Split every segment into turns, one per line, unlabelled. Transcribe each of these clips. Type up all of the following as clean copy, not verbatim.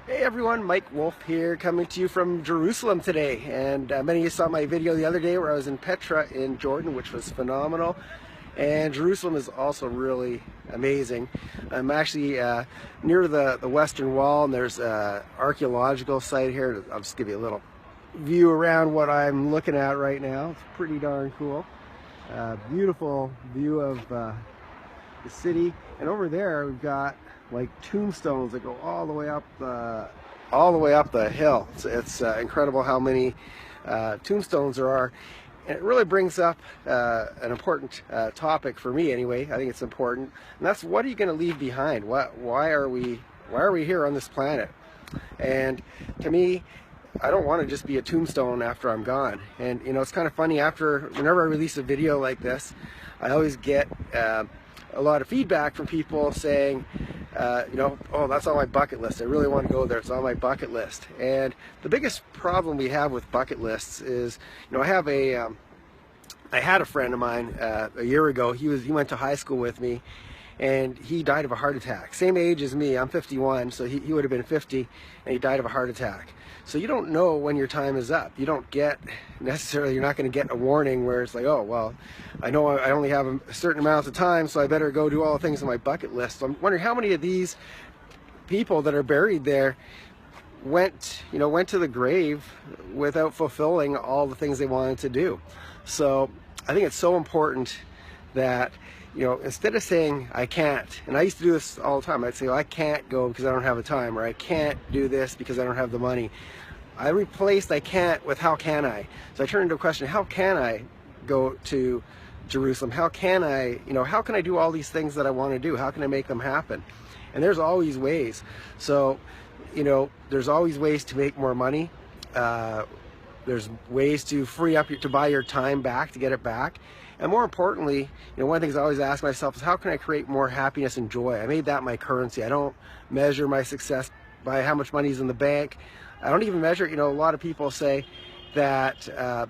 Hey everyone, Mike Wolf here, coming to you from Jerusalem today. And many of you saw my video the other day where I was in Petra in Jordan, which was phenomenal. And Jerusalem is also really amazing. I'm actually near the Western Wall, and there's an archaeological site here. I'll just give you a little view around what I'm looking at right now. It's pretty darn cool. Beautiful view of the city. And over there we've got like tombstones that go all the way up the hill. It's incredible how many tombstones there are, and it really brings up an important topic for me anyway. I think it's important, and that's, what are you going to leave behind? Why are we here on this planet? And to me, I don't want to just be a tombstone after I'm gone. And you know, it's kind of funny, whenever I release a video like this, I always get a lot of feedback from people saying, you know, oh, that's on my bucket list. I really want to go there. It's on my bucket list. And the biggest problem we have with bucket lists is, you know, I had a friend of mine a year ago. He went to high school with me, and he died of a heart attack. Same age as me. I'm 51, so he would have been 50, and he died of a heart attack. So you don't know when your time is up. You don't get necessarily, you're not going to get a warning where it's like, oh, well, I know I only have a certain amount of time, so I better go do all the things on my bucket list. So I'm wondering how many of these people that are buried there went to the grave without fulfilling all the things they wanted to do. So I think it's so important that, you know, instead of saying I can't, and I used to do this all the time, I'd say, well, I can't go because I don't have the time, or I can't do this because I don't have the money. I replaced I can't with how can I. So I turned into a question, how can I go to Jerusalem? How can I, you know, how can I do all these things that I want to do? How can I make them happen? And there's always ways. So, you know, there's always ways to make more money. There's ways to free up to buy your time back, to get it back. And more importantly, you know, one of the things I always ask myself is, how can I create more happiness and joy? I made that my currency. I don't measure my success by how much money is in the bank. I don't even measure, you know, a lot of people say that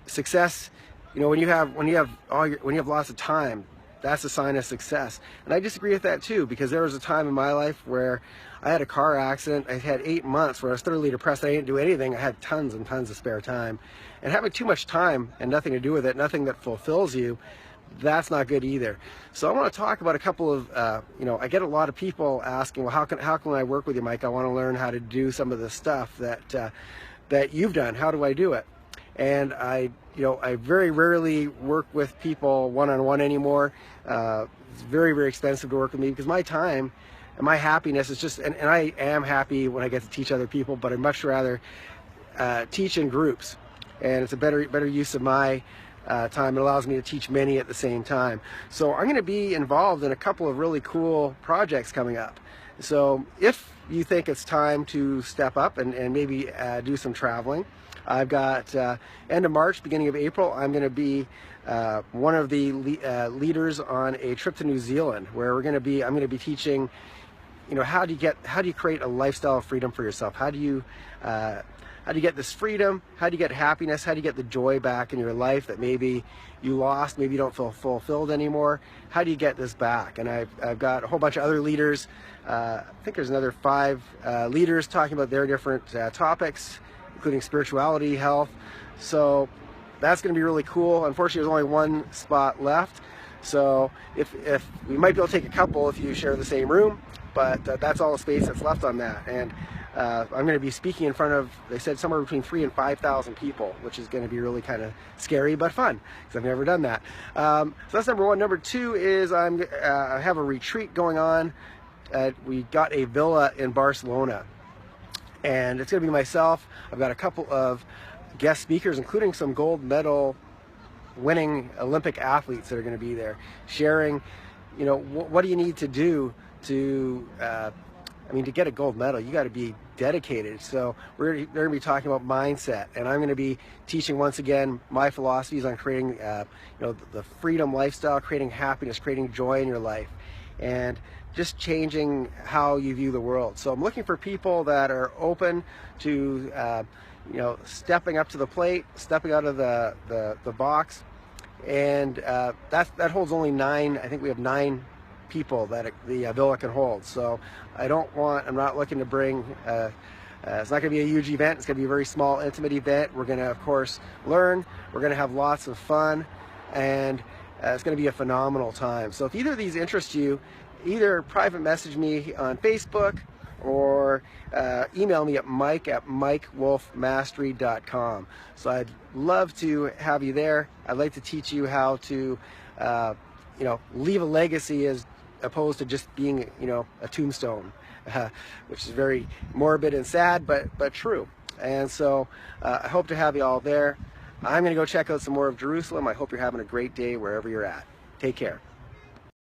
success, you know, when you have lots of time, that's a sign of success. And I disagree with that too, because there was a time in my life where I had a car accident. I had 8 months where I was thoroughly depressed. I didn't do anything. I had tons and tons of spare time. And having too much time and nothing to do with it, nothing that fulfills you, that's not good either. So I want to talk about a couple of, you know, I get a lot of people asking, well, how can I work with you, Mike? I want to learn how to do some of the stuff that you've done. How do I do it? And I very rarely work with people one-on-one anymore. It's very, very expensive to work with me, because my time and my happiness is just, and I am happy when I get to teach other people, but I'd much rather teach in groups. And it's a better use of my time. It allows me to teach many at the same time. So I'm going to be involved in a couple of really cool projects coming up. So if you think it's time to step up and maybe do some traveling, I've got end of March, beginning of April, I'm going to be one of the leaders on a trip to New Zealand, where I'm going to be teaching, you know, how do you create a lifestyle of freedom for yourself? How do you get this freedom? How do you get happiness? How do you get the joy back in your life that maybe you lost, maybe you don't feel fulfilled anymore? How do you get this back? And I've got a whole bunch of other leaders. I think there's another 5 leaders talking about their different topics, including spirituality, health. So that's going to be really cool. Unfortunately, there's only one spot left. So if we might be able to take a couple if you share the same room, but that's all the space that's left on that. And I'm going to be speaking in front of, they said, somewhere between 3,000 and 5,000 people, which is going to be really kind of scary but fun, because I've never done that. So that's number one. Number two is I have a retreat going on. We got a villa in Barcelona, and it's going to be myself. I've got a couple of guest speakers, including some gold medal winning Olympic athletes that are going to be there, sharing, you know, what do you need to do to to get a gold medal. You got to be dedicated. So they're going to be talking about mindset, and I'm going to be teaching once again my philosophies on creating the freedom lifestyle, creating happiness, creating joy in your life, and just changing how you view the world. So I'm looking for people that are open to stepping up to the plate, stepping out of the box. And that holds only 9, I think we have 9 people that the villa can hold. So I'm not looking to bring, it's not going to be a huge event. It's going to be a very small, intimate event. We're going to, of course, learn. We're going to have lots of fun, and it's going to be a phenomenal time. So if either of these interest you, either private message me on Facebook or email me at mike@mikewolfmastery.com. So I'd love to have you there. I'd like to teach you how to, leave a legacy as opposed to just being, a tombstone, which is very morbid and sad, but true. And so I hope to have you all there. I'm going to go check out some more of Jerusalem. I hope you're having a great day wherever you're at. Take care.